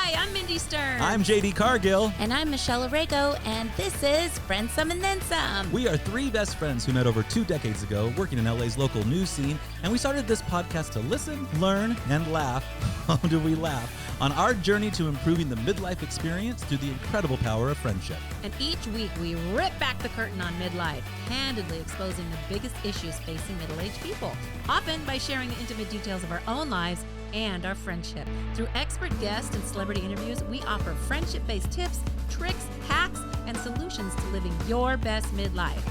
Hi, I'm Mindy Stern. I'm JD Cargill. And I'm Michelle Arago, and this is Friendsome Then Some. We are three best friends who met over 2 decades ago working in LA's local news scene, and we started this podcast to listen, learn, and laugh. Oh, do we laugh? On our journey to improving the midlife experience through the incredible power of friendship. And each week we rip back the curtain on midlife, candidly exposing the biggest issues facing middle-aged people, often by sharing the intimate details of our own lives and our friendship. Through expert guests and celebrity interviews, we offer friendship-based tips, tricks, hacks, and solutions to living your best midlife.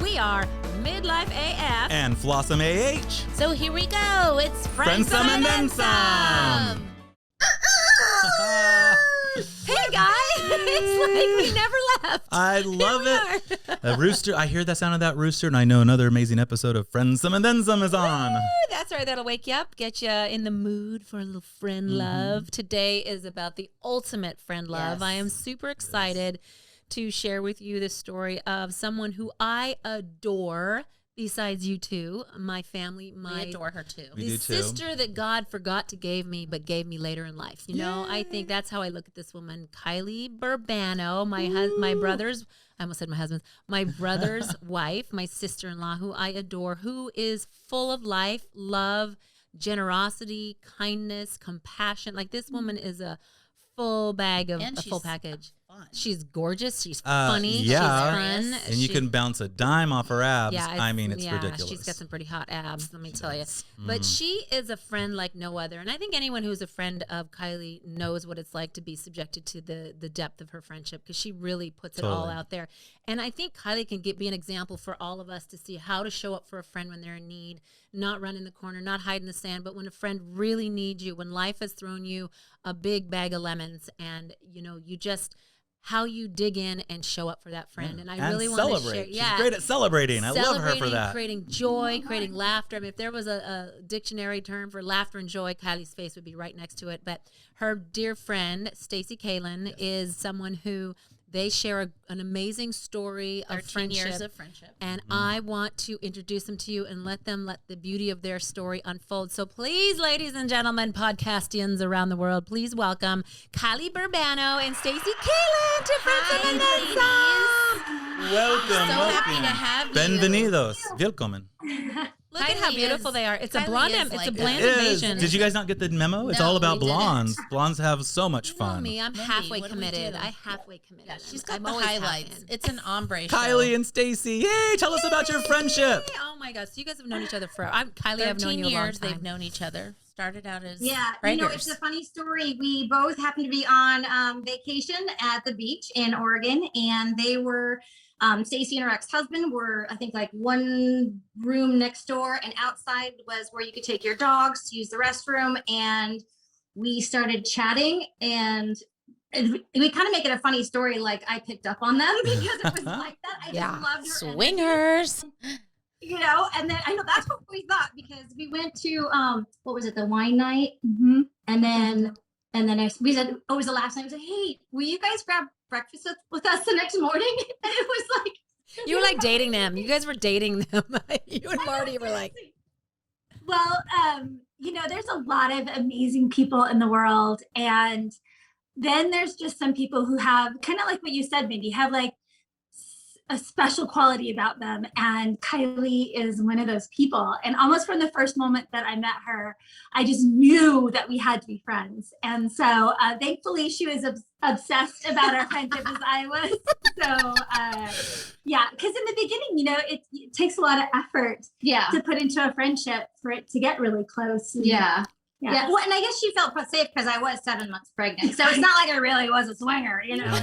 We are Midlife AF And Flossom AH. So here we go. It's Friendsome Then Some. Hey guys, it's like we never left. I love it. A rooster. I hear the sound of that rooster, and I know another amazing episode of Friendsome and Then Some is on. Woo, that's right. That'll wake you up, get you in the mood for a little friend love. Today is about the ultimate friend love. Yes. I am super excited to share with you the story of someone who I adore. Besides you two, my family, We adore her too. We the do too. sister that God forgot to give me, but gave me later in life. You know, I think that's how I look at this woman, Kylie Burbano, my brother's, I almost said my husband's, my brother's wife, my sister-in-law, who I adore, who is full of life, love, generosity, kindness, compassion. Like this woman is a full bag of a full package. Fun. She's gorgeous. She's funny. yeah. She's fun. And you can bounce a dime off her abs. I mean, it's ridiculous. She's got some pretty hot abs, let me tell you. But she is a friend like no other. And I think anyone who's a friend of Kylie knows what it's like to be subjected to the depth of her friendship, because she really puts it all out there. And I think Kylie can be an example for all of us to see how to show up for a friend when they're in need, not run in the corner, not hide in the sand, but when a friend really needs you, when life has thrown you a big bag of lemons and, you know, you just... how you dig in and show up for that friend. And I really want to share. She's great at celebrating. I love her for that. Creating joy, creating laughter. I mean, if there was a dictionary term for laughter and joy, Kylie's face would be right next to it. But her dear friend, Stacy Kalin, is someone who they share an amazing story of 13 friendship. years of friendship. And I want to introduce them to you and let the beauty of their story unfold. So please, ladies and gentlemen, podcastians around the world, please welcome Kylie Burbano and Stacey Kalin to Friendsome Then Some. Welcome. So happy to have you. Bienvenidos. Willkommen. Look at how Kylie beautiful is- they are. It's a Kylie blonde. is It's like a bland It is. invasion. Did you guys not get the memo? It's No, all about we didn't. blondes. Blondes have so much You know fun. me, I'm Mindy, halfway what do we committed. do? I halfway committed. Yeah, she's got I'm the always half highlights. in. It's an ombre show. Kylie and Stacy. Hey, tell us about your friendship. Oh my God! So you guys have known each other for Kylie. I've 13 known you a long years time. they've known each other. Started out as Yeah, writers. it's a funny story. We both happened to be on vacation at the beach in Oregon, and they were, Stacey and her ex-husband were, I think, like one room next door, and outside was where you could take your dogs to use the restroom. And we started chatting, and we kind of make it a funny story, like I picked up on them because it was like that. I Yeah. just loved her energy. Swingers. You know, and then I know that's what we thought, because we went to what was it, the wine night, and then we said, oh, it was the last night. We said, hey, will you guys grab breakfast with us the next morning? And it was like You were like dating them. You guys were dating them. You and Marty were like, Well, you know, there's a lot of amazing people in the world. And then there's just some people who have kind of like what you said, Mindy, have like a special quality about them. And Kylie is one of those people. And almost from the first moment that I met her, I just knew that we had to be friends. And so thankfully she was obsessed about our friendship as I was. So yeah, because in the beginning, you know, it takes a lot of effort to put into a friendship for it to get really close. Yeah. Well, and I guess she felt safe because I was 7 months pregnant. So it's not like I really was a swinger, you know.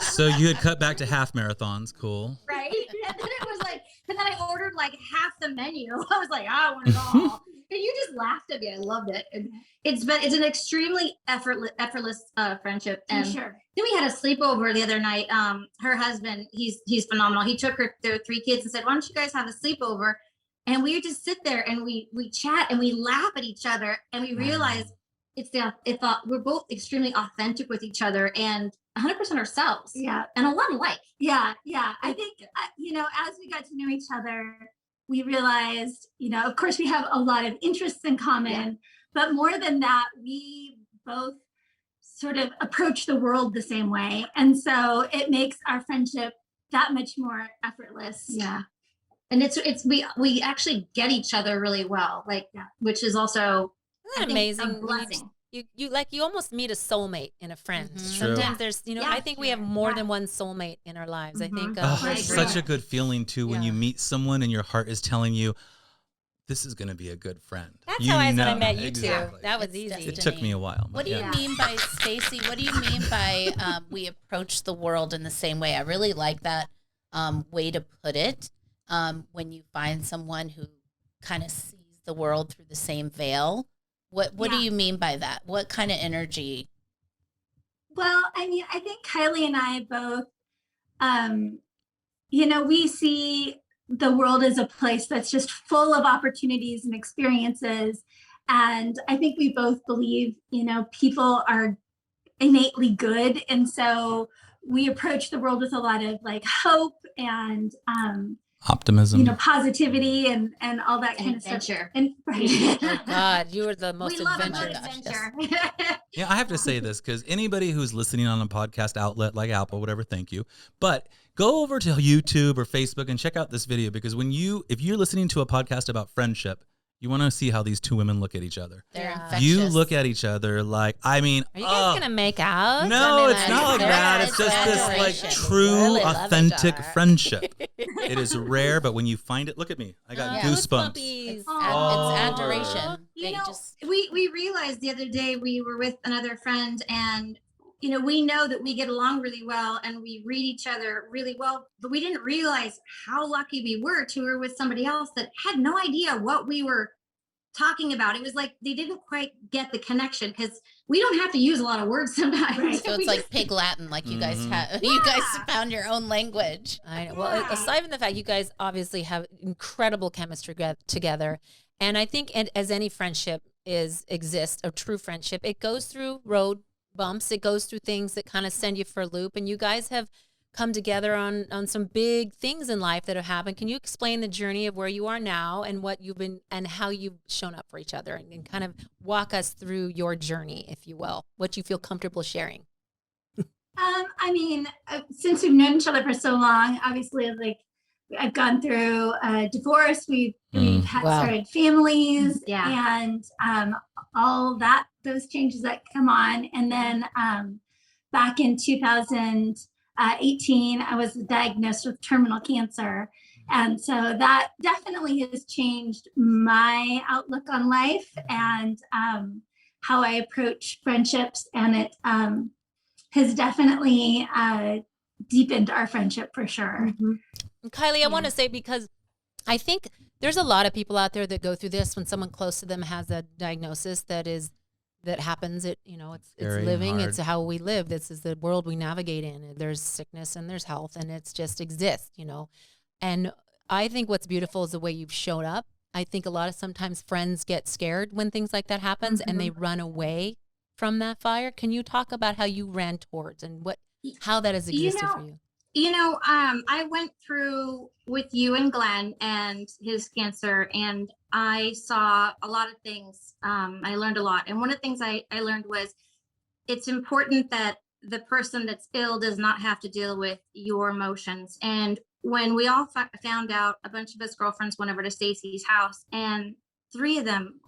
So you had cut back to half marathons. Cool. Right. And then it was like, and then I ordered like half the menu. I was like, I want it all. And you just laughed at me. I loved it. And it's an extremely effortless friendship. And Sure. then we had a sleepover the other night. Her husband, he's phenomenal. He took their 3 kids and said, why don't you guys have a sleepover? And we would just sit there and we chat and we laugh at each other, and we realize we're both extremely authentic with each other and 100% ourselves. Yeah. And a lot alike. Yeah. I think, you know, as we got to know each other, we realized, you know, of course we have a lot of interests in common, but more than that, we both sort of approach the world the same way. And so it makes our friendship that much more effortless. Yeah. And we actually get each other really well, like, which is also Isn't that amazing? a blessing. You almost meet a soulmate in a friend. True. Sometimes there's, I think we have more than one soulmate in our lives. I think it's such a good feeling too when you meet someone and your heart is telling you, this is going to be a good friend. That's how I was when I met you exactly. two. That was easy. It took me a while. What do you mean by, Stacy, what do you mean by we approach the world in the same way? I really like that way to put it. When you find someone who kind of sees the world through the same veil, what do you mean by that? What kind of energy? Well, I mean, I think Kylie and I both, we see the world as a place that's just full of opportunities and experiences. And I think we both believe, people are innately good. And so we approach the world with a lot of like hope and optimism, positivity and all that kind of stuff. And oh God, you were the most adventurous. Yeah, I have to say this because anybody who's listening on a podcast outlet like Apple, whatever, thank you. But go over to YouTube or Facebook and check out this video because if you're listening to a podcast about friendship, you want to see how these two women look at each other. They're infectious. You look at each other like, are you guys gonna make out? No, it's not like that. It's just this like true, authentic friendship. It is rare, but when you find it, look at me. I got goosebumps. It's adoration. We realized the other day we were with another friend and we know that we get along really well and we read each other really well, but we didn't realize how lucky we were to be with somebody else that had no idea what we were talking about. It was like they didn't quite get the connection because we don't have to use a lot of words sometimes. Right. So it's like pig Latin, like you guys have. You guys found your own language. I know. Well, aside from the fact you guys obviously have incredible chemistry together, and I think as any friendship exists, a true friendship, it goes through road bumps. It goes through things that kind of send you for a loop, and you guys have come together on some big things in life that have happened. Can you explain the journey of where you are now and what you've been and how you've shown up for each other and kind of walk us through your journey, if you will, what you feel comfortable sharing? I mean, since we've known each other for so long, obviously, like I've gone through a divorce. We've started families and all those changes that come on. And then back in 2018, I was diagnosed with terminal cancer. And so that definitely has changed my outlook on life and how I approach friendships. And it has definitely deepened our friendship for sure. And Kylie, I want to say, because I think there's a lot of people out there that go through this when someone close to them has a diagnosis that happens. It's living. Hard. It's how we live. This is the world we navigate in. There's sickness and there's health, and it's just exists, And I think what's beautiful is the way you've shown up. I think a lot of sometimes friends get scared when things like that happens and they run away from that fire. Can you talk about how you ran towards and how that has existed for you? I went through with you and Glenn and his cancer, and I saw a lot of things. I learned a lot. And one of the things I learned was it's important that the person that's ill does not have to deal with your emotions. And when we all found out, a bunch of us girlfriends went over to Stacy's house, and 3 of them,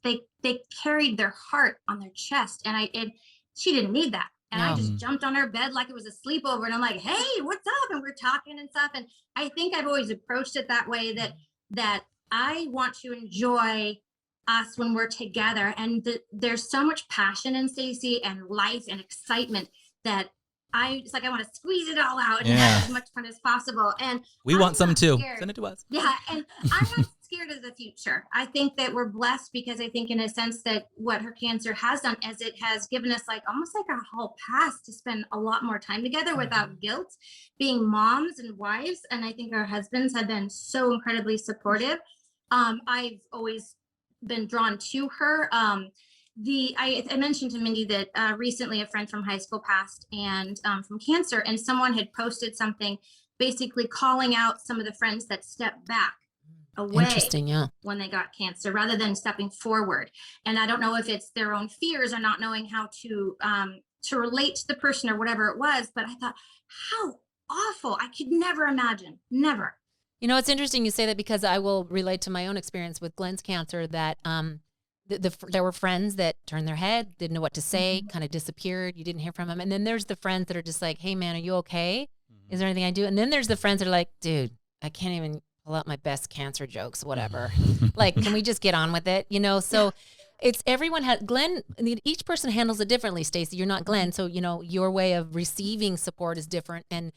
they carried their heart on their chest, and she didn't need that. And I just jumped on her bed like it was a sleepover. And I'm like, hey, what's up? And we're talking and stuff. And I think I've always approached it that way, that I want to enjoy us when we're together. And there's so much passion in Stacy and life and excitement that I want to squeeze it all out and have as much fun as possible. And we want some too. Scared. Send it to us. Yeah. And I'm not scared of the future. I think that we're blessed because I think in a sense that what her cancer has done is it has given us almost like a whole pass to spend a lot more time together without guilt, being moms and wives. And I think our husbands have been so incredibly supportive. I've always been drawn to her. I mentioned to Mindy that recently a friend from high school passed and from cancer, and someone had posted something basically calling out some of the friends that stepped back away. Interesting, yeah. When they got cancer, rather than stepping forward. And I don't know if it's their own fears or not knowing how to relate to the person or whatever it was, but I thought, how awful. I could never imagine. Never. You know, it's interesting you say that, because I will relate to my own experience with Glenn's cancer, that there were friends that turned their head, didn't know what to say, kind of disappeared. You didn't hear from them. And then there's the friends that are just like, hey, man, are you okay? Is there anything I do? And then there's the friends that are like, dude, I can't even pull out my best cancer jokes, whatever. Like, can we just get on with it? You know, so it's everyone has, Glenn, each person handles it differently, Stacey. You're not Glenn. So, you know, your way of receiving support is different. And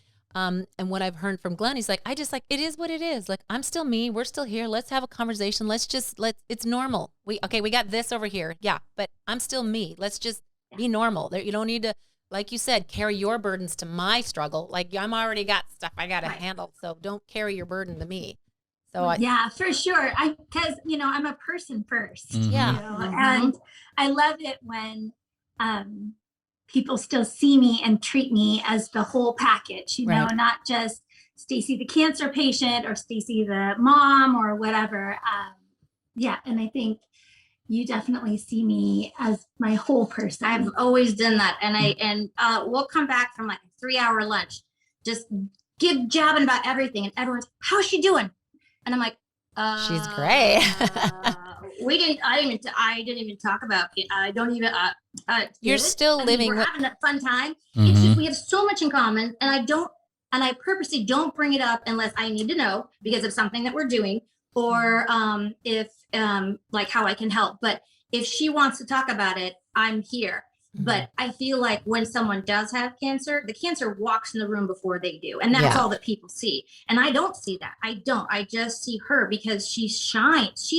what I've heard from Glenn, he's like, it is what it is. Like, I'm still me. We're still here. Let's have a conversation. It's normal. We got this over here. Yeah. But I'm still me. Let's just be normal. You don't need to, like you said, carry your burdens to my struggle. Like, I'm already got stuff I got to handle. So don't carry your burden to me. So yeah, for sure. Because, you know, I'm a person first. Yeah. You know? And I love it when people still see me and treat me as the whole package, you know, not just Stacy the cancer patient or Stacy the mom or whatever. Yeah. And I think you definitely see me as my whole person. I've always done that. And we'll come back from like a 3-hour lunch, just jabbing about everything. And everyone's, how's she doing? And I'm like, she's great. I didn't even talk about it. I don't even, you're still living. We're having a fun time. It's just, we have so much in common, and I purposely don't bring it up unless I need to know because of something that we're doing, or if like how I can help. But if she wants to talk about it, I'm here. But I feel like when someone does have cancer, the cancer walks in the room before they do. And that's all that people see. And I don't see that. I just see her because she shines.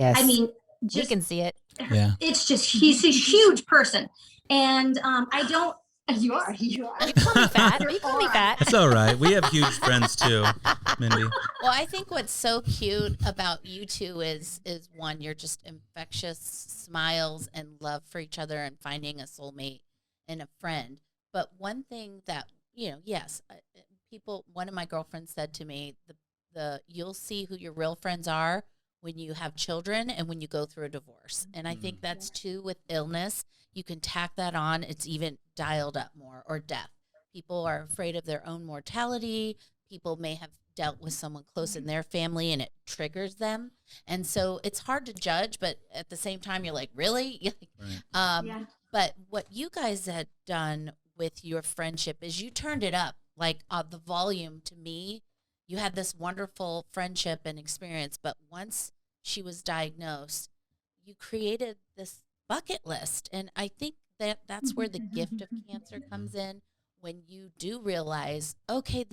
I mean, you can see it. Yeah. It's just, she's a huge person. And you are. You call me fat. You call me fat. It's all right. We have huge friends too, Mindy. Well, I think what's so cute about you two is one, you're just infectious smiles and love for each other and finding a soulmate and a friend. But one thing that, you know, yes, one of my girlfriends said to me, you'll see who your real friends are when you have children and when you go through a divorce. And I think that's too with illness. You can tack that on. It's even dialed up more, or death. People are afraid of their own mortality. People may have dealt with someone close in their family and it triggers them. And so it's hard to judge, but at the same time, you're like, really? But what you guys had done with your friendship is you turned it up, like the volume to me. You had this wonderful friendship and experience, but once she was diagnosed, you created this bucket list. And I think that's where the gift of cancer comes in, when you do realize, okay,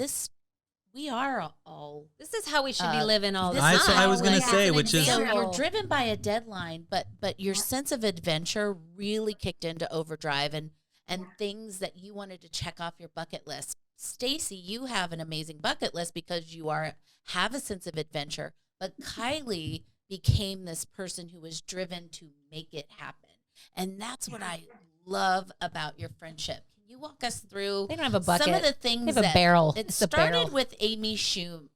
we are all. This is how we should be living all the time. time. I was going to say, which is. So you're driven by a deadline, but your sense of adventure really kicked into overdrive and things that you wanted to check off your bucket list. Stacy, you have an amazing bucket list because you have a sense of adventure, but Kylie became this person who was driven to make it happen. And that's what I love about your friendship. Can you walk us through they don't have a bucket. Some of the things they have a barrel. It started with Amy Schumer.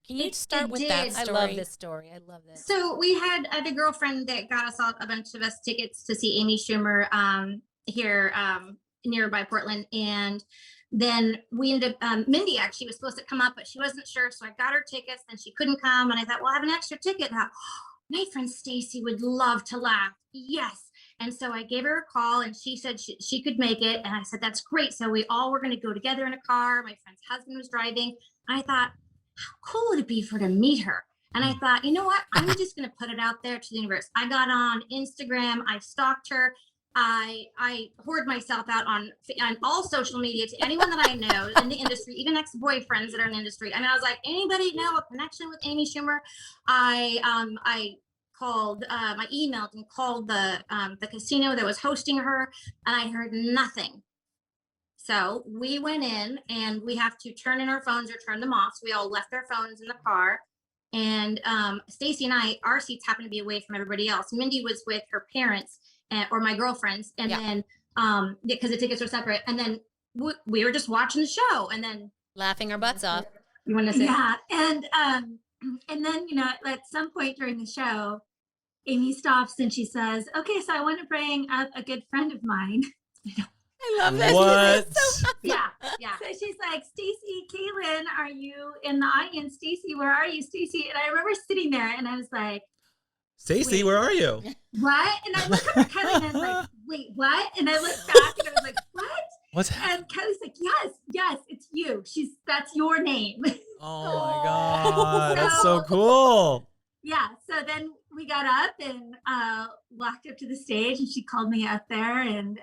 Can you start with that story? I love this story. I love this. So we had a girlfriend that got us all a bunch of us tickets to see Amy Schumer here nearby Portland. And then we ended up, Mindy actually was supposed to come up, but she wasn't sure. So I got her tickets and she couldn't come. And I thought, well, I have an extra ticket now. My friend Stacy would love to laugh. Yes. And so I gave her a call and she said she could make it. And I said, that's great. So we all were going to go together in a car. My friend's husband was driving. And I thought, how cool would it be for her to meet her? And I thought, you know what? I'm just going to put it out there to the universe. I got on Instagram. I stalked her. I hoard myself out on all social media to anyone that I know in the industry, even ex-boyfriends that are in the industry. I mean, I was like, anybody know a connection with Amy Schumer? I called, I emailed and called the casino that was hosting her, and I heard nothing. So we went in, and we have to turn in our phones or turn them off. So we all left our phones in the car. And Stacy and our seats happened to be away from everybody else. Mindy was with her parents or my girlfriends. And then, because the tickets were separate. And then we were just watching the show and then laughing our butts off. You want to say? Yeah. And And then, at some point during the show, Amy stops and she says, okay, so I want to bring up a good friend of mine. I love this. What? Yeah. So she's like, Stacy, Kalin, are you in the audience? Stacy, where are you, Stacy? And I remember sitting there and I was like, Stacy, where are you? what? And I look up at Kylie and I was like, wait, what? And I looked back and I was like, what? What's And Kylie's like, yes, it's you. That's your name. Oh my God. That's so cool. Yeah. So then we got up and walked up to the stage and she called me up there and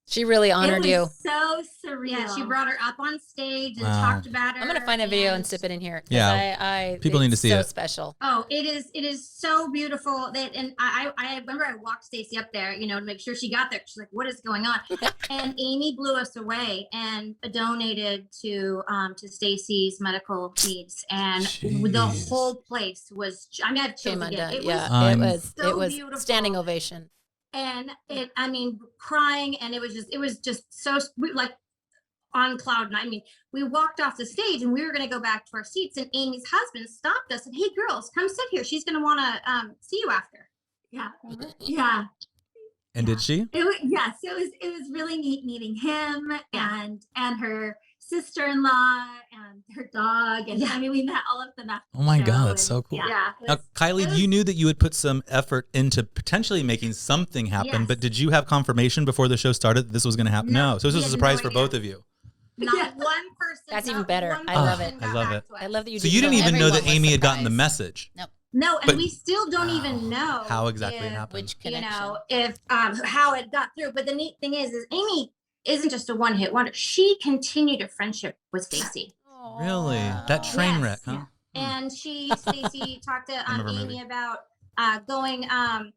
She really honored you. So surreal. Yeah, she brought her up on stage and Wow. talked about her. I'm gonna find a video and slip it in here. Yeah. People need to see it. it. So special. Oh, it is so beautiful that, and I remember I walked Stacy up there, to make sure she got there. She's like, "What is going on?" And Amy blew us away and donated to Stacy's medical needs, and the whole place was. I mean, I have chills again. It was it was beautiful. Standing ovation. And crying, and it was just so like on cloud nine. I mean, we walked off the stage and we were going to go back to our seats, and Amy's husband stopped us and, "Hey girls, come sit here. She's going to want to see you after." Yeah. And did she? Yes, it was really neat meeting him and her sister-in-law and her dog, and I mean we met all of them after. Oh my the show, God, that's so cool. Now, Kylie, you knew that you would put some effort into potentially making something happen, but did you have confirmation before the show started that this was going to happen? No. So this was a surprise for both of you. Not one person. That's even better. I love it. I love it. I love that you. So you didn't even know that Amy had gotten the message. Nope. No, and But- we still don't even know how exactly it happened. Which connection? if how it got through. But the neat thing is Amy isn't just a one-hit wonder. She continued a friendship with Stacy. Really? That train wreck, huh? And Stacy talked to Amy about going to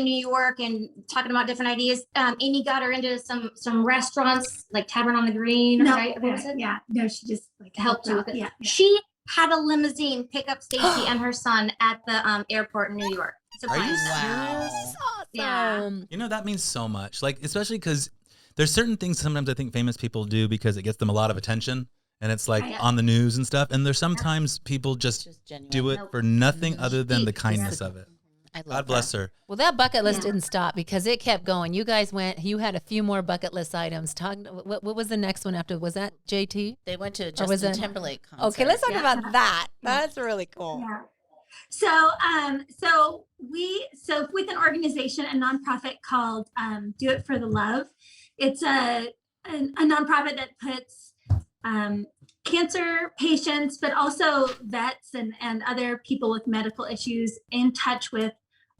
New York and talking about different ideas. Amy got her into some restaurants like Tavern on the Green. No, right? What was it? Yeah. No, she just Helped you with it. Yeah. She had a limousine pick up Stacy and her son at the airport in New York. Are you Surprise. serious? Yeah. You know, that means so much. Like, especially because there's certain things sometimes I think famous people do because it gets them a lot of attention and it's like on the news and stuff. And there's sometimes people just do it for nothing other than the kindness of it. I love God bless her. Well, that bucket list didn't stop because it kept going. You guys you had a few more bucket list items. What was the next one after? Was that JT? They went to Justin Timberlake concert. Okay, let's talk about that. That's really cool. Yeah. So with an organization, a nonprofit called Do It for the Love. It's a nonprofit that puts cancer patients, but also vets and other people with medical issues in touch with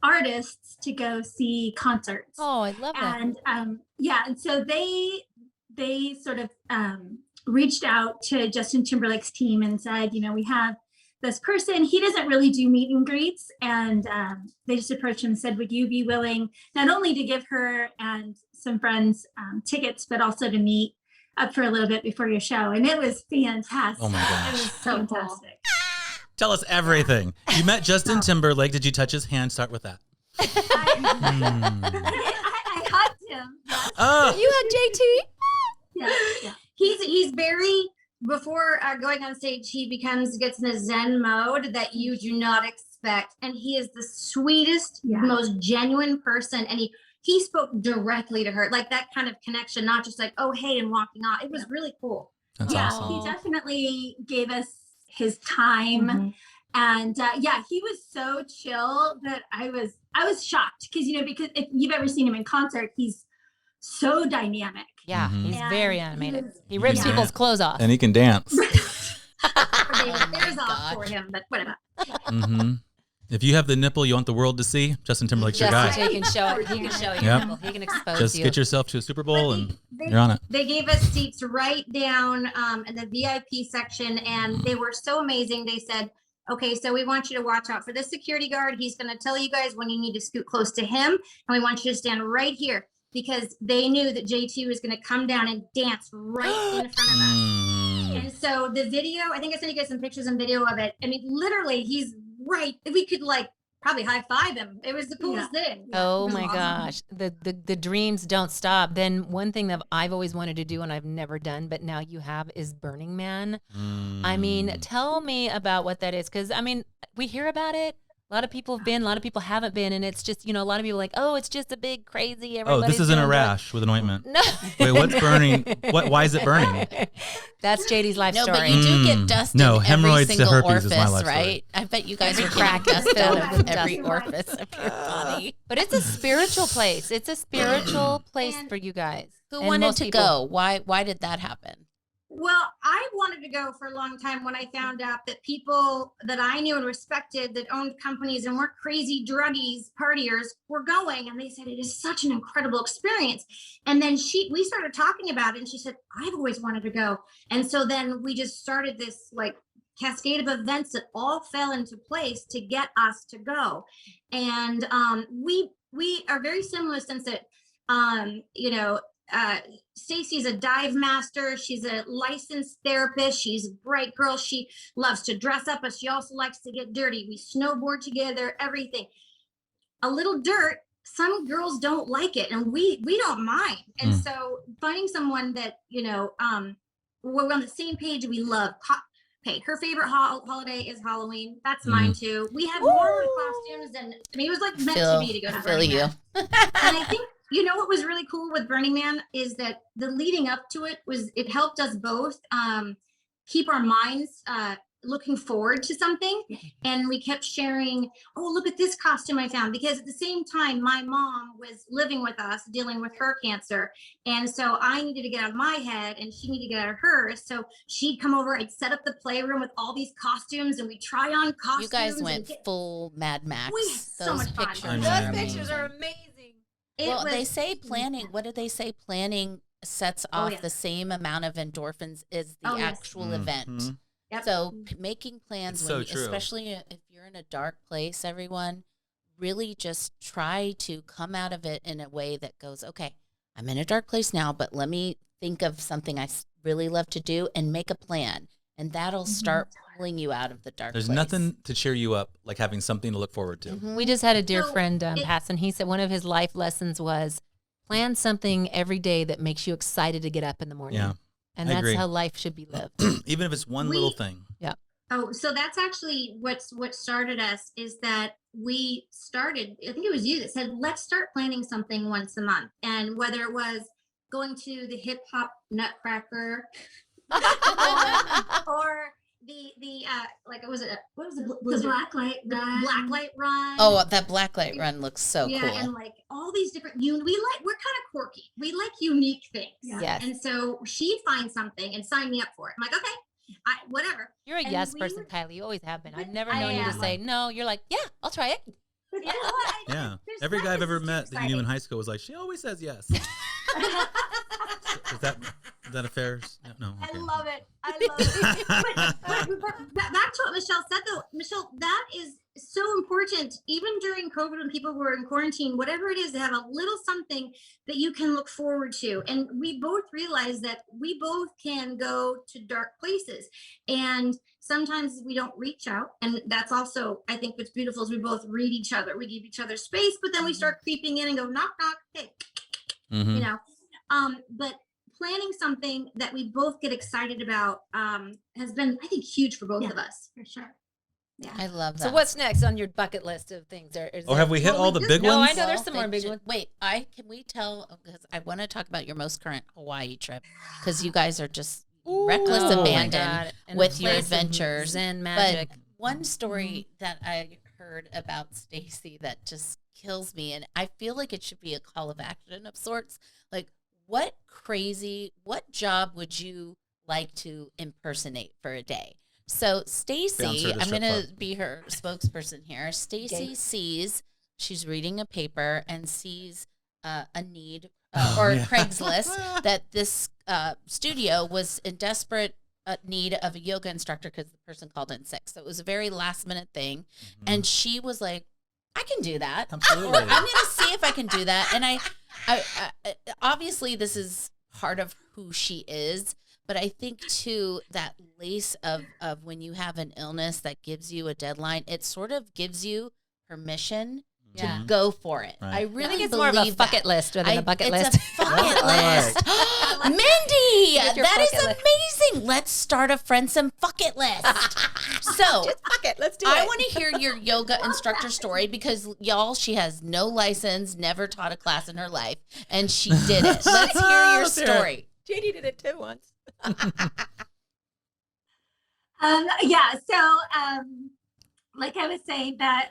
artists to go see concerts. Oh, I love that. And and so they sort of reached out to Justin Timberlake's team and said, we have this person, he doesn't really do meet and greets. And they just approached him and said, would you be willing not only to give her and some friends tickets, but also to meet up for a little bit before your show? And it was fantastic. Oh my gosh. It was so fantastic. Tell us everything. You met Justin Timberlake. Did you touch his hand? Start with that. I hugged him. Yes. Oh, You had JT? Yeah. He's very, before going on stage, he gets in a Zen mode that you do not expect. And he is the sweetest, most genuine person. And he spoke directly to her, like that kind of connection, not just like, oh, hey, and walking off. It was really cool. that's awesome. He definitely gave us his time. And he was so chill that I was shocked because if you've ever seen him in concert, he's so dynamic. Yeah, he's very And animated. He rips people's clothes off. And he can dance. There's off for him, but whatever. If you have the nipple you want the world to see, Justin Timberlake's your guy. He can show it. He can show you. Yep. He can expose Just you. get yourself to a Super Bowl and you're on it. They gave us seats right down in the VIP section, and they were so amazing. They said, okay, so we want you to watch out for the security guard. He's going to tell you guys when you need to scoot close to him, and we want you to stand right here because they knew that JT was going to come down and dance right in front of us. And so the video, I think I sent you guys some pictures and video of it. I mean, literally, he's right. We could probably high-five him. It was the coolest thing. Oh It was my awesome. gosh. The dreams don't stop. Then one thing that I've always wanted to do and I've never done, but now you have, is Burning Man. I mean, tell me about what that is. Because, I mean, we hear about it. A lot of people have been, a lot of people haven't been. And it's just, you know, a lot of people are like, oh, it's just a big crazy. Oh, this isn't a rash with an ointment. No. Wait, what's burning? Why is it burning? That's JD's life No, story. but you do get dust No, in every hemorrhoids to single herpes orifice, is my life story. right? I bet you guys are Crack getting dust dust out of every dust. orifice of your body. But it's a spiritual place. It's a spiritual place for you guys. Who And wanted most to people- go? Why did that happen? Well, I wanted to go for a long time when I found out that people that I knew and respected that owned companies and weren't crazy druggies, partiers were going. And they said, it is such an incredible experience. And then we started talking about it and she said, I've always wanted to go. And so then we just started this like cascade of events that all fell into place to get us to go. And we are very similar in the sense that, Stacy's a dive master. She's a licensed therapist. She's a bright girl. She loves to dress up, but she also likes to get dirty. We snowboard together, everything. A little dirt, some girls don't like it, and we don't mind. And so finding someone that, we're on the same page, we love. Okay, her favorite holiday is Halloween. That's mine too. We had more costumes than, it was like meant to be to go to Burning Man. And I think, what was really cool with Burning Man is that the leading up to it helped us both keep our minds looking forward to something. And we kept sharing, oh, look at this costume I found. Because at the same time, my mom was living with us, dealing with her cancer. And so I needed to get out of my head and she needed to get out of hers. So she'd come over, I'd set up the playroom with all these costumes and we try on costumes. You guys went full Mad Max. We had so much fun. Pictures. Those pictures are amazing. Well, they say planning. What do they say? Planning sets off the same amount of endorphins as the actual event. Yep. So making plans, especially if you're in a dark place, everyone, really just try to come out of it in a way that goes, okay, I'm in a dark place now, but let me think of something I really love to do and make a plan. And that'll start pulling you out of the dark There's place. nothing to cheer you up like having something to look forward to. We just had a dear So friend pass, and he said one of his life lessons was plan something every day that makes you excited to get up in the morning. Yeah, and I that's agree. how life should be lived. Even if it's one little thing. Yeah. Oh, so that's actually what started us is that we started, I think it was you that said, let's start planning something once a month. And whether it was going to the hip hop nutcracker or the like what was The blacklight run. Oh, that blacklight run looks so cool. And like all these different we're kind of quirky. We like unique things. Yes. And so she'd find something and sign me up for it. I'm like, okay, whatever. You're a And yes we person, would- Kylie. You always have been. I've never I known you to am. say no. You're like, yeah, I'll try it. But you know what? Yeah. There's Every guy I've nothing ever too met that you knew in high school was like, she always says yes. Is that a fair? No. I Okay. love it. But back to what Michelle said, though, Michelle, that is so important. Even during COVID, when people were in quarantine, whatever it is, to have a little something that you can look forward to. And we both realize that we both can go to dark places, and sometimes we don't reach out. And that's also, I think, what's beautiful is we both read each other. We give each other space, but then we start creeping in and go knock, knock, hey, but planning something that we both get excited about has been, I think, huge for both of us. For sure. Yeah. I love that. So what's next on your bucket list of things? Have we hit all the big No, ones? I know there's some more big ones. Wait, can we tell, because I want to talk about your most current Hawaii trip, because you guys are just reckless Oh my abandon God. And with a your place of adventures. Zen magic. But one story that I heard about Stacy that just kills me, and I feel like it should be a call of action of sorts. Like, what job would you like to impersonate for a day? So Stacy, Bouncer at a I'm strip going to club. be her spokesperson here. Stacy sees, she's reading a paper and sees a need Craigslist that this studio was in desperate need of a yoga instructor because the person called in sick. So it was a very last minute thing. And she was like, I can do that. Absolutely. Or I'm going to see if I can do that. And I obviously this is part of who she is, but I think too, that lace of when you have an illness that gives you a deadline, it sort of gives you permission to Yeah. go for it. Right. I really I think it's believe more of a bucket that. list rather than a bucket it's list. a bucket list. Mindy, With your that is bucket list. amazing. Let's start a Friendsome bucket list. So Just fuck it. Let's do I it. want to hear your yoga instructor story because y'all, she has no license, never taught a class in her life, and she did it. Let's hear your Let's hear it. story. JD did it too once. Yeah. So, like I was saying that,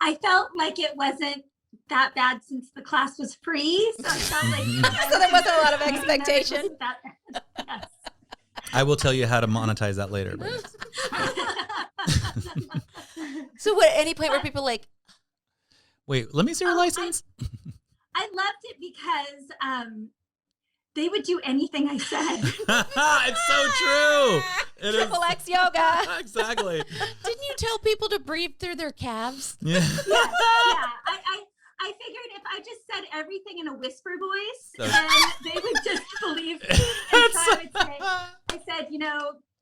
I felt like it wasn't that bad since the class was free. So it felt like So there wasn't a lot of expectation. Yes. I will tell you how to monetize that later. But So what? Any point where people like, wait, let me see your license. I loved it because they would do anything I said. It's so true. It is triple X yoga. exactly. Didn't you tell people to breathe through their calves? Yeah. Yeah. I figured if I just said everything in a whisper voice, So- then they would just believe me. And so I said,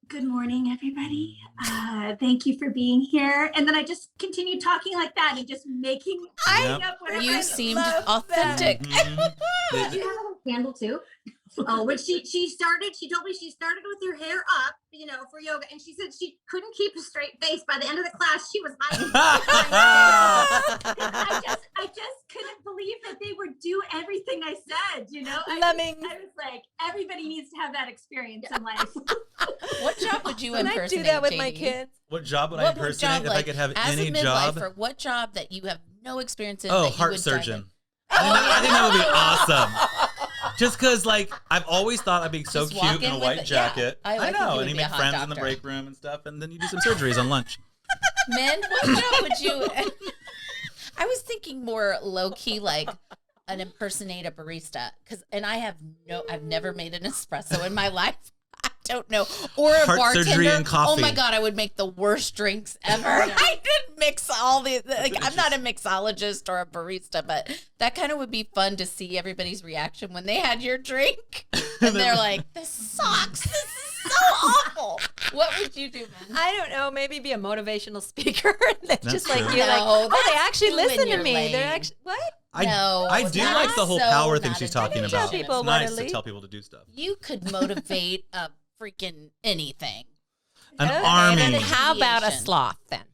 good morning, everybody. Thank you for being here. And then I just continued talking like that and just making up whatever. You I seemed loved. authentic. Mhm. Do you have a candle too? Oh, when she told me she started with her hair up, for yoga, and she said she couldn't keep a straight face. By the end of the class, she was hiding. I just couldn't believe that they would do everything I said, Lemmings. I was like, everybody needs to have that experience in life. What job would you Can I impersonate? do that with my JD? kids? What job would I What impersonate job, if I could have as any a job? midwifer, what job that you have no experience in? Oh, that you heart would dive surgeon. in? I think that would be awesome. Just because, I've always thought I'd be so Just walk cute in in a with white it, yeah. jacket. I like know, you would and you be a make hot friends in the doctor. break room and stuff, and then you do some surgeries on lunch. Men, what job would you? I was thinking more low key, like an impersonate a barista, I've never made an espresso in my life. I don't know, or a Heart bartender. surgery and coffee. Oh my god, I would make the worst drinks ever. I did mix all the. I'm not a mixologist or a barista, but that kind of would be fun to see everybody's reaction when they had your drink, and they're like, "This sucks. This is so awful." What would you do, man? I don't know. Maybe be a motivational speaker. That's just true. like you're like, No, oh, they that's actually too in listen to your me. lane. They're actually what? I do not like the whole so power thing not she's a talking motivational. about. people It's nice what, to Lee? tell people to do stuff. You could motivate a freaking anything. An Okay, army. then how about a Aviation. sloth then?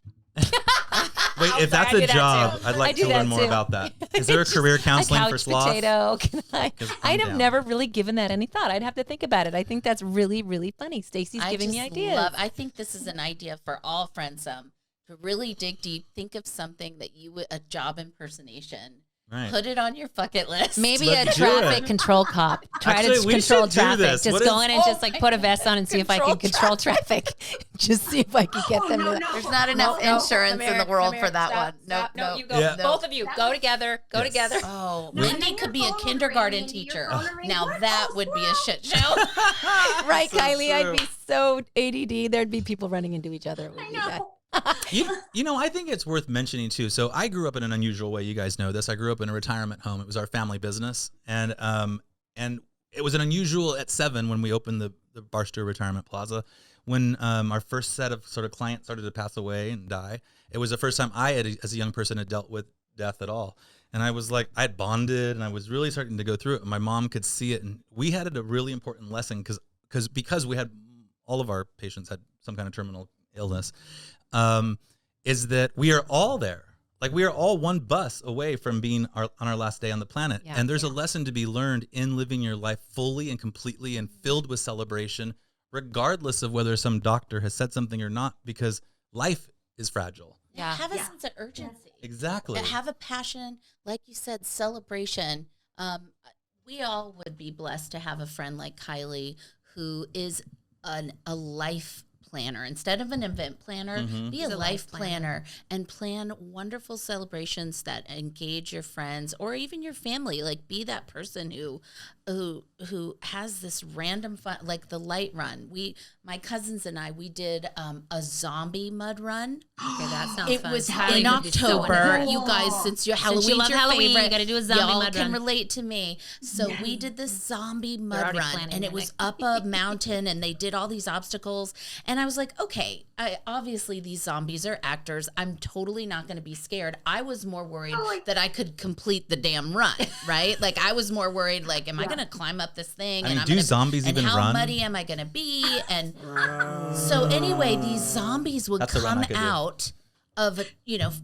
Wait, if that's I do a that job, too. I'd I like do to learn that more too. about that. Is there a career counseling a couch for sloths? potato? Can I? 'Cause I I'm have down. never really given that any thought. I'd have to think about it. I think that's really, really funny. Stacey's giving me ideas. I think this is an idea for all Friendsome to really dig deep. Think of something that you would, a job impersonation. Right. Put it on your bucket list. Maybe Let's a do traffic it. control cop. Try Actually, to we control should do traffic. this. Just What go is- in and just put a vest on and see if I can control traffic. Just see if I can get them to. There's not enough insurance in the world for that one. No, you go. Yeah. Both of you go together. Go Yes. together. Oh, No, Mindy and could your be a phone will kindergarten ring, your teacher. phone will ring. Now What that else would be a world? shit show. Right, So Kylie? I'd true. be so ADD. There'd be people running into each other. It would I be bad. know. I think it's worth mentioning too. So I grew up in an unusual way. You guys know this. I grew up in a retirement home. It was our family business, and it was an unusual at 7 when we opened the Barstow Retirement Plaza. When our first set of sort of clients started to pass away and die, it was the first time I had, as a young person, had dealt with death at all. And I was like, I had bonded, and I was really starting to go through it. And my mom could see it, and we had a really important lesson because we had all of our patients had some kind of terminal illness. Is that we are all there. Like we are all one bus away from being on our last day on the planet. Yeah, and there's a lesson to be learned in living your life fully and completely and filled with celebration, regardless of whether some doctor has said something or not, because life is fragile. Yeah. Have a sense of urgency. Exactly. Have a passion, like you said, celebration. We all would be blessed to have a friend like Kylie, who is a life planner. Instead of an event planner, be a life planner and plan wonderful celebrations that engage your friends or even your family. Like be that person who has this random fun, like the light run. My cousins and I, we did a zombie mud run. Okay, that sounds It fun. was Kylie in would be so October. into it. You guys, since your Halloween's love your Halloween, favorite, you gotta do a zombie y'all mud can run. relate to me. So we did this zombie mud already run, planning and the it was next- up a mountain, and they did all these obstacles. And And I was like, okay, obviously these zombies are actors. I'm totally not going to be scared. I was more worried that I could complete the damn run, right? Like I was more worried, like, am I going to climb up this thing? I mean, do zombies even run? And how muddy am I going to be? And so anyway, these zombies would come out of,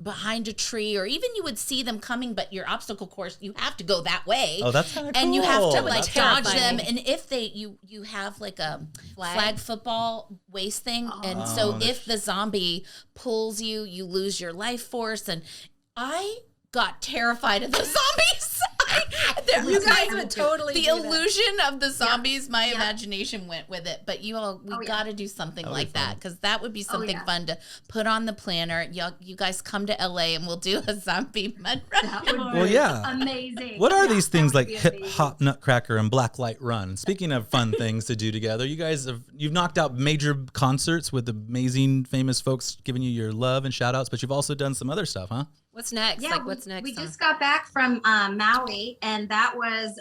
behind a tree, or even you would see them coming, but your obstacle course, you have to go that way. Oh, that's kind of cool. And you have to like dodge them. And if you have like a flag football waist thing. And so if the zombie pulls you, you lose your life force. And I got terrified of the zombies. You guys would totally the illusion of the zombies. My imagination went with it, but we got to do something like that, because that would be something fun to put on the planner. You guys come to LA and we'll do a zombie mud run. Well, yeah, amazing. What are these things like Hip Hop Nutcracker and Blacklight Run? Speaking of fun things to do together, you've knocked out major concerts with amazing, famous folks giving you your love and shout outs, but you've also done some other stuff, huh? What's next? Yeah, what's next? We just got back from Maui, and that was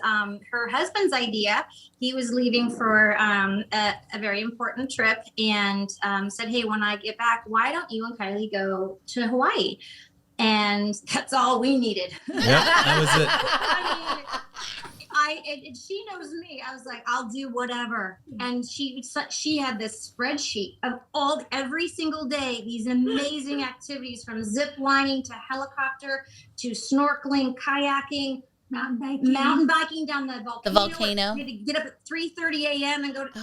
her husband's idea. He was leaving for a very important trip, and said, hey, when I get back, why don't you and Kylie go to Hawaii? And that's all we needed. Yep, that was it. I mean, she knows me. I was like, I'll do whatever. And she had this spreadsheet of every single day, these amazing activities, from zip lining to helicopter to snorkeling, kayaking, mountain biking down the volcano. You had to get up at 3:30 a.m. and go to,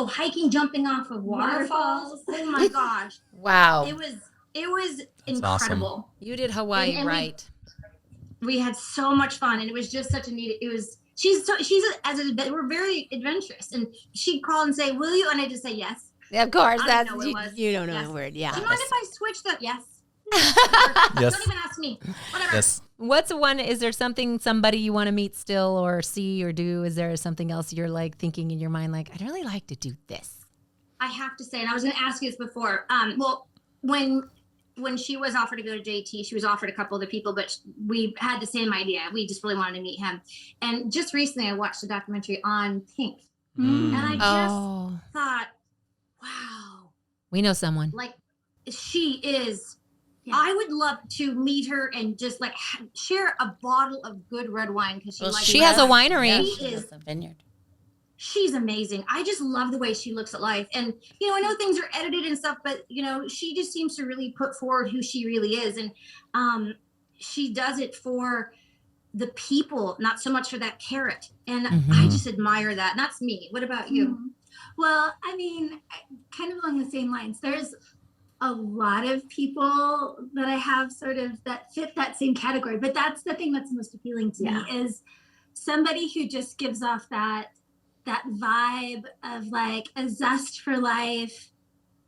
hiking, jumping off of waterfalls. Oh my gosh. Wow. It was That's incredible. awesome. You did Hawaii and right. We had so much fun, and it was just such a neat. We're very adventurous, and she'd call and say, "Will you?" And I just say yes. Yeah, of course, I you don't know the word. Yeah. Do you mind if I switch that? Yes. Yes. Don't even ask me. Whatever. Yes. What's one? Is there somebody you want to meet still, or see, or do? Is there something else you're like thinking in your mind, like, I'd really like to do this? I have to say, and I was going to ask you this before. When she was offered to go to JT, she was offered a couple other people, but we had the same idea. We just really wanted to meet him. And just recently, I watched a documentary on Pink, and I just thought, wow, we know someone. Like, she is. Yeah. I would love to meet her and just like share a bottle of good red wine, because she has a winery. She has a vineyard. She's amazing. I just love the way she looks at life. And, I know things are edited and stuff, but, she just seems to really put forward who she really is. And she does it for the people, not so much for that carrot. And I just admire that. And that's me. What about you? Mm-hmm. Well, I mean, kind of along the same lines, there's a lot of people that I have sort of that fit that same category. But that's the thing that's most appealing to me, is somebody who just gives off that vibe of like a zest for life,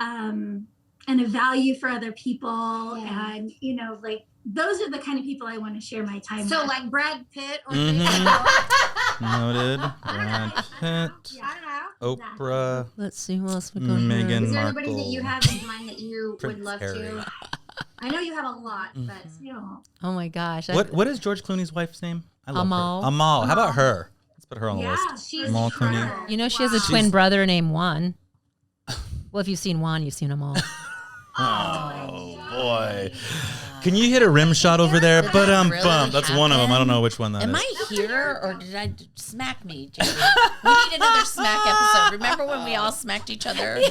and a value for other people. And, like those are the kind of people I want to share my time with. So like Brad Pitt or Noted. Brad Pitt. I don't know. Oprah. Let's see who else would go here. Meghan Is there Markle. anybody that you have in mind that you Prince would love Harry. to? I know you have a lot, but Oh my gosh. What is George Clooney's wife's name? I love Amal. her. Amal. How about her? Let's put her on the list. she's Amal Clooney. incredible. She has a twin brother named Juan. Well, if you've seen Juan, you've seen them all. Oh boy. Can you hit a rim shot over there? Did But that really that's one of them. I don't know which one that is. Am I here, or did I smack me, Jamie? We need another smack episode. Remember when we all smacked each other?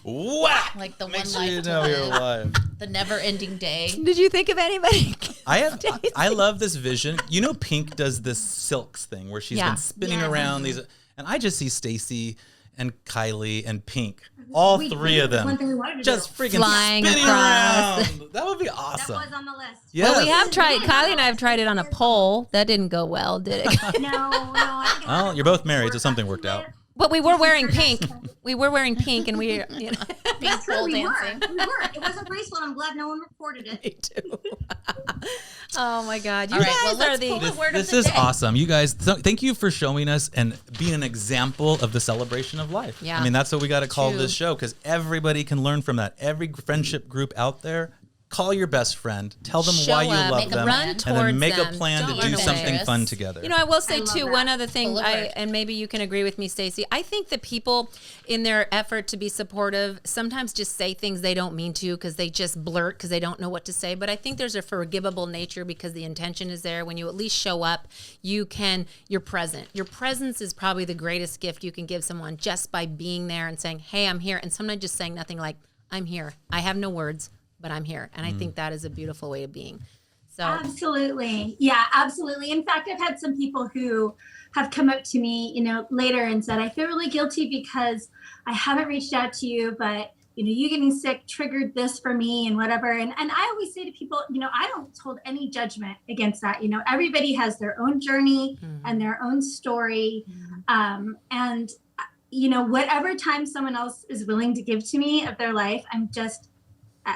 Whack! Like the Make one sure life you to know you're live, alive. the never-ending day. Did you think of anybody? I love this vision. Pink does this silks thing where she's been spinning around these, and I just see Stacy and Kylie and Pink, all three of them, One thing we wanted to just do. freaking Flying spinning across. around. That would be awesome. That was on the list. Yes. Well, we have tried. Kylie and I have tried it on a pole. That didn't go well, did it? No. Well, you're both married, so something worked out. But we were wearing pink. We were wearing pink, and we. Pink That's pole true, we were. dancing. We were. It was a bracelet. I'm glad no one reported it. Me too. Oh my God! You All right, guys well, are let's the. pull the word of This the is day. awesome. You guys, thank you for showing us and being an example of the celebration of life. Yeah. I mean, that's what we got to call True. this show, because everybody can learn from that. Every friendship group out there, call your best friend, tell them Show why you up, love make a them, plan. and Run then make a towards plan them. to Don't do run something away. fun together. You know, I will say love too, that. one other thing, Full of work. and maybe you can agree with me, Stacy. I think that people, in their effort to be supportive, sometimes just say things they don't mean to because they just blurt because they don't know what to say. But I think there's a forgivable nature because the intention is there. When you at least show up, you're present. Your presence is probably the greatest gift you can give someone, just by being there and saying, "Hey, I'm here," and sometimes just saying nothing, like, "I'm here. I have no words, but I'm here." And I think that is a beautiful way of being. So Absolutely. Yeah, absolutely. In fact, I've had some people who have come up to me, later and said, I feel really guilty because I haven't reached out to you, but, you getting sick triggered this for me and whatever. And I always say to people, I don't hold any judgment against that. Everybody has their own journey and their own story. And, whatever time someone else is willing to give to me of their life,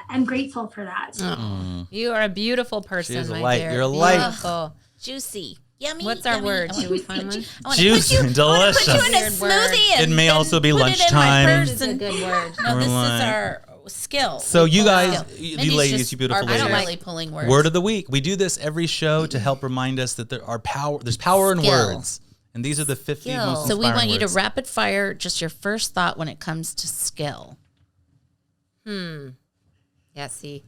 I'm grateful for that. you are a beautiful person, She is a my light. dear. You're a light. Beautiful. Juicy. Yummy. What's our yummy. word? I Do wanna we put find you- one? I wanna Juicy, put you- delicious. I want to put you in a Weird word. smoothie. And It may then also be put it in my lunchtime. purse This is a and- good word. No, this is Like- our skill. So you guys, Skill. you Mindy's ladies, just you beautiful ladies. arbitrarily pulling words. Word of the week. We do this every show to help remind us that there's power in Skill. words. And these are the 50 most So we want inspiring you to words. rapid fire just your first thought when it comes to skill. Yeah, see.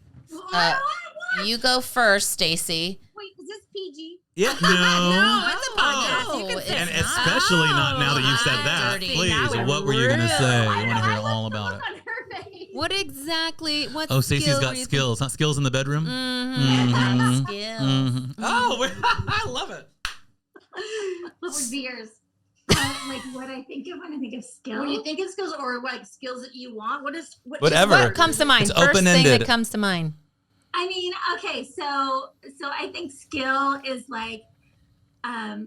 You go first, Stacy. Wait, is this PG? Yeah, no. It's a podcast. You can say And it's not. especially not now that you said that. dirty. Please, That was what were you going to real. say? I want to hear all about it. On her face. What exactly? What? Oh, Stacey's skill got were you skills. Not skills in the bedroom? Skill. Oh, I love it. What would be yours? Like what I think of when I think of skill. When you think of skills or like skills that you want, Whatever. What comes to mind? It's First thing open-ended. that comes to mind. I mean, okay, so I think skill is like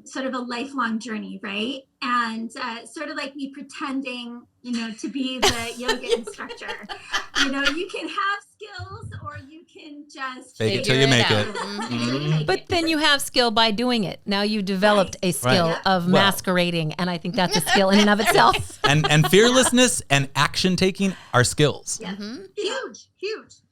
sort of a lifelong journey, right? And sort of like me pretending, to be the yoga instructor. You can have skills or you can just Fake it Figure till you it make out. it. Mhm. But then you have skill by doing it. Now you've developed a skill Right. of Well- masquerading, and I think that's a skill in and of itself. And fearlessness and action taking are skills. Yeah. Mhm. Huge.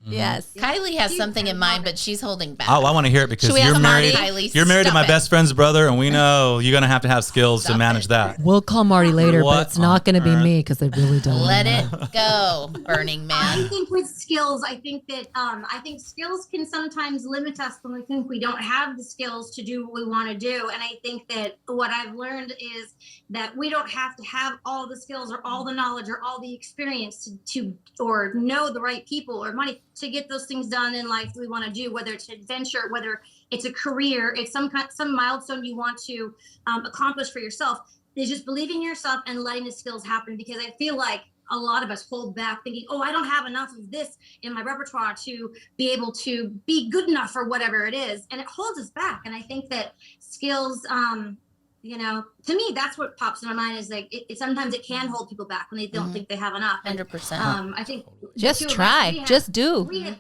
Yes. Kylie has something in mind, but she's holding back. Oh, I want to hear it because Should we you're ask married. Marty? Kylie, You're married to stop my it. best friend's brother, and we know you're gonna have skills to Stop manage it. that. We'll call Marty later, What but it's not going to be on me because I really don't. Let it go, Burning I Man. think with skills, I think skills can sometimes limit us when we think we don't have the skills to do what we want to do. And I think that what I've learned is that we don't have to have all the skills or all the knowledge or all the experience to or know the right people or money to get those things done in life that we want to do, whether it's an adventure, whether it's a career, it's some milestone you want to accomplish for yourself. Is just believing in yourself and letting the skills happen, because I feel like a lot of us hold back thinking, I don't have enough of this in my repertoire to be able to be good enough for whatever it is. And it holds us back. And I think that skills, to me, that's what pops in my mind is like, sometimes it can hold people back when they don't think they have enough. And, 100%. I think Just the two of us, try. Just do. we had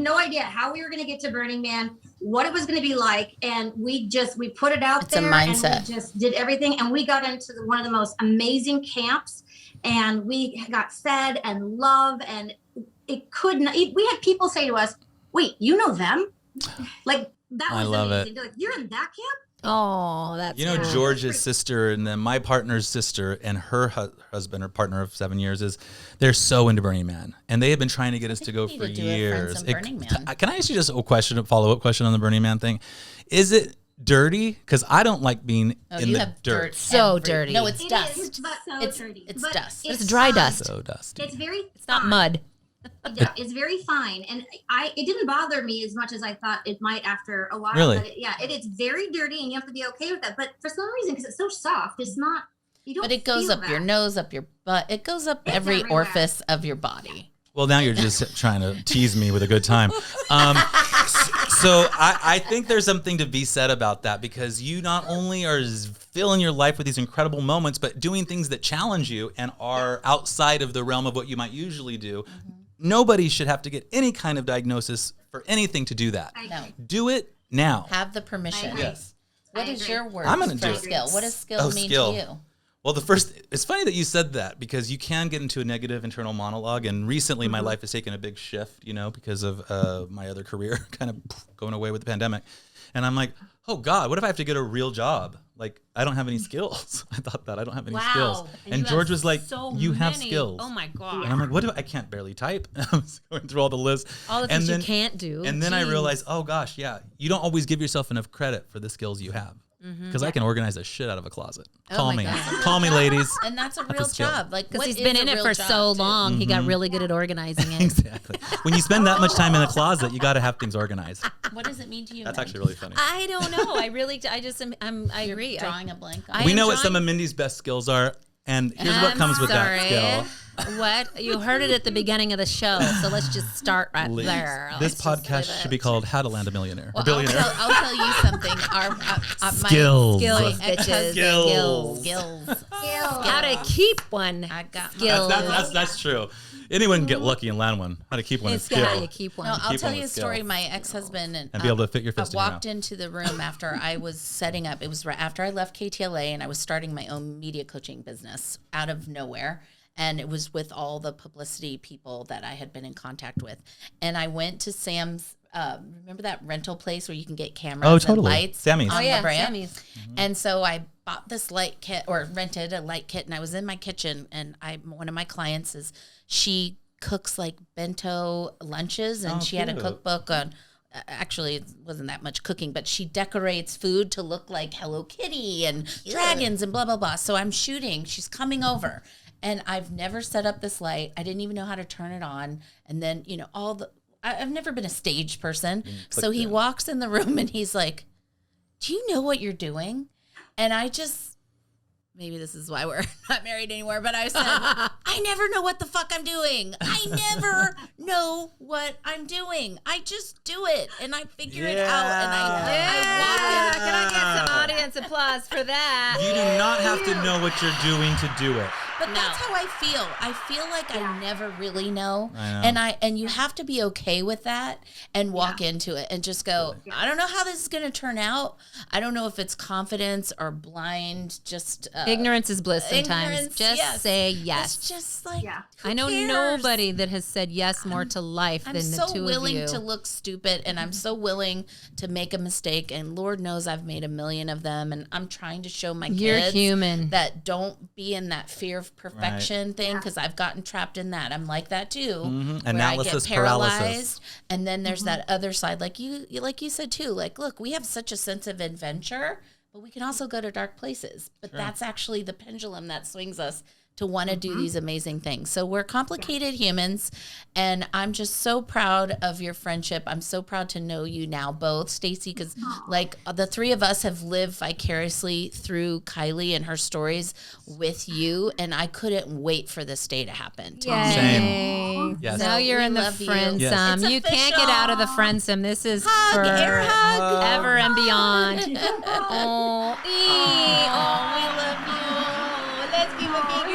no idea how we were going to get to Burning Man, what it was going to be like, and we put it out It's a there mindset. and we just did everything, and we got into one of the most amazing camps, and we got fed and love, and we had people say to us, wait, you know them? Like that was I love amazing. it. They're like, you're in that camp? Oh, that's cool. George's sister and then my partner's sister and her husband or partner of 7 years they're so into Burning Man, and they have been trying to get us to go we for need to do a years. Friendsome Burning Man. Can I ask you just a follow-up question on the Burning Man thing? Is it dirty? Because I don't like being in you the have dirt. So dirty. No, it's It dust. is, but It's dirty. it's But dust. It's dry fine. dust. So dusty. It's very It's not fine. mud. Yeah, it's very fine, and it didn't bother me as much as I thought it might after a while. Really? But it's very dirty, and you have to be okay with that. But for some reason, because it's so soft, it's not. You don't. But it goes feel up your that. nose, up your butt. It goes up It's every everywhere. orifice of your body. Well, now you're just trying to tease me with a good time. So I think there's something to be said about that, because you not only are filling your life with these incredible moments, but doing things that challenge you and are outside of the realm of what you might usually do. Nobody should have to get any kind of diagnosis for anything to do that. No. Do it now. Have the permission. I agree. Yes. What I is agree. your word I'm gonna for do it. skill? What does skill Oh, mean skill. to you? Well, it's funny that you said that because you can get into a negative internal monologue. And recently my life has taken a big shift, because of my other career kind of going away with the pandemic. And I'm like, oh God, what if I have to get a real job? Like, I don't have any skills. I thought that I don't have any skills. And George was like, you have skills. Oh my God. And I'm like, I can't barely type. I was going through all the lists. All the things you can't do. And then I realized, oh gosh, yeah, you don't always give yourself enough credit for the skills you have. Because I can organize the shit out of a closet. Call me. Call me, ladies. And that's a real job. Like, because he's been in it for so long, he got really good at organizing it. Exactly. When you spend that much time in the closet, you got to have things organized. What does it mean to you? That's actually really funny. I don't know. I agree. Drawing a blank on we know what some of Mindy's best skills are. And here's what comes with that skill. What? You heard it at the beginning of the show, so let's just start right there. This podcast should be called How to Land a Millionaire. Well, a billionaire. I'll tell you something. Skills. Skills. How to keep one. I got skills. That's true. Anyone can get lucky and land one. How to keep one is skill. How you keep one. No, I'll tell you a story. My ex-husband and be able to fit your fist in your walked into the room after I was setting up. It was right after I left KTLA and I was starting my own media coaching business out of nowhere. And it was with all the publicity people that I had been in contact with. And I went to Sam's, remember that rental place where you can get cameras and lights? Sammy's. On La Brea? Sammy's. Mm-hmm. And so I bought this light kit or rented a light kit and I was in my kitchen and one of my clients she cooks like bento lunches and she had a cookbook on, actually it wasn't that much cooking, but she decorates food to look like Hello Kitty and dragons and blah, blah, blah. So I'm shooting, she's coming over. And I've never set up this light. I didn't even know how to turn it on. And then, I've never been a stage person. So he walks in the room and he's like, do you know what you're doing? And I just, maybe this is why we're not married anymore, but I said, I never know what the fuck I'm doing. I never know what I'm doing. I just do it and I figure it out. And I Can I get some audience applause for that? You do not have to know what you're doing to do it. But that's how I feel. I feel like I never really know. And you have to be okay with that and walk into it and just go, I don't know how this is going to turn out. I don't know if it's confidence or blind, just ignorance is bliss sometimes. Just say yes. It's just like, I know nobody that has said yes more to life than the two of you. I'm so willing to look stupid and I'm so willing to make a mistake. And Lord knows I've made a million of them. And I'm trying to show my kids human. That don't be in that fear of perfection thing because I've gotten trapped in that. I'm like that too. Analysis where I get paralyzed, paralysis. and then there's that other side, like you said too. Like, look, we have such a sense of adventure, but we can also go to dark places. But that's actually the pendulum that swings us to want to do these amazing things. So we're complicated humans, and I'm just so proud of your friendship. I'm so proud to know you now, both, Stacy, because like the three of us have lived vicariously through Kylie and her stories with you, and I couldn't wait for this day to happen. Same. Yes. Now you're in the Friendsome. You can't get out of the Friendsome. This is for air hug, ever and beyond. We love you. Let's give a big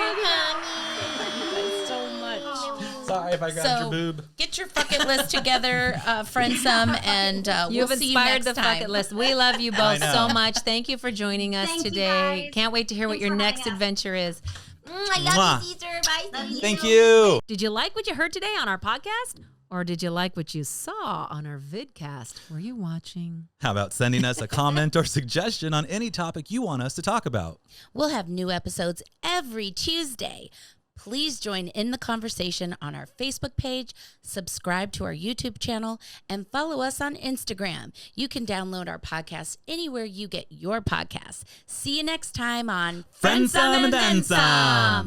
Sorry if I grabbed your boob. Get your bucket list together, Friendsome, and You've we'll see you inspired next the time. bucket list. We love you both so much. Thank you for joining us today. Can't wait to hear what your next adventure is. I love you, Caesar. Bye. Thank you. Did you like what you heard today on our podcast? Or did you like what you saw on our vidcast? Were you watching? How about sending us a comment or suggestion on any topic you want us to talk about? We'll have new episodes every Tuesday. Please join in the conversation on our Facebook page, subscribe to our YouTube channel, and follow us on Instagram. You can download our podcast anywhere you get your podcasts. See you next time on Friendsome Then Some.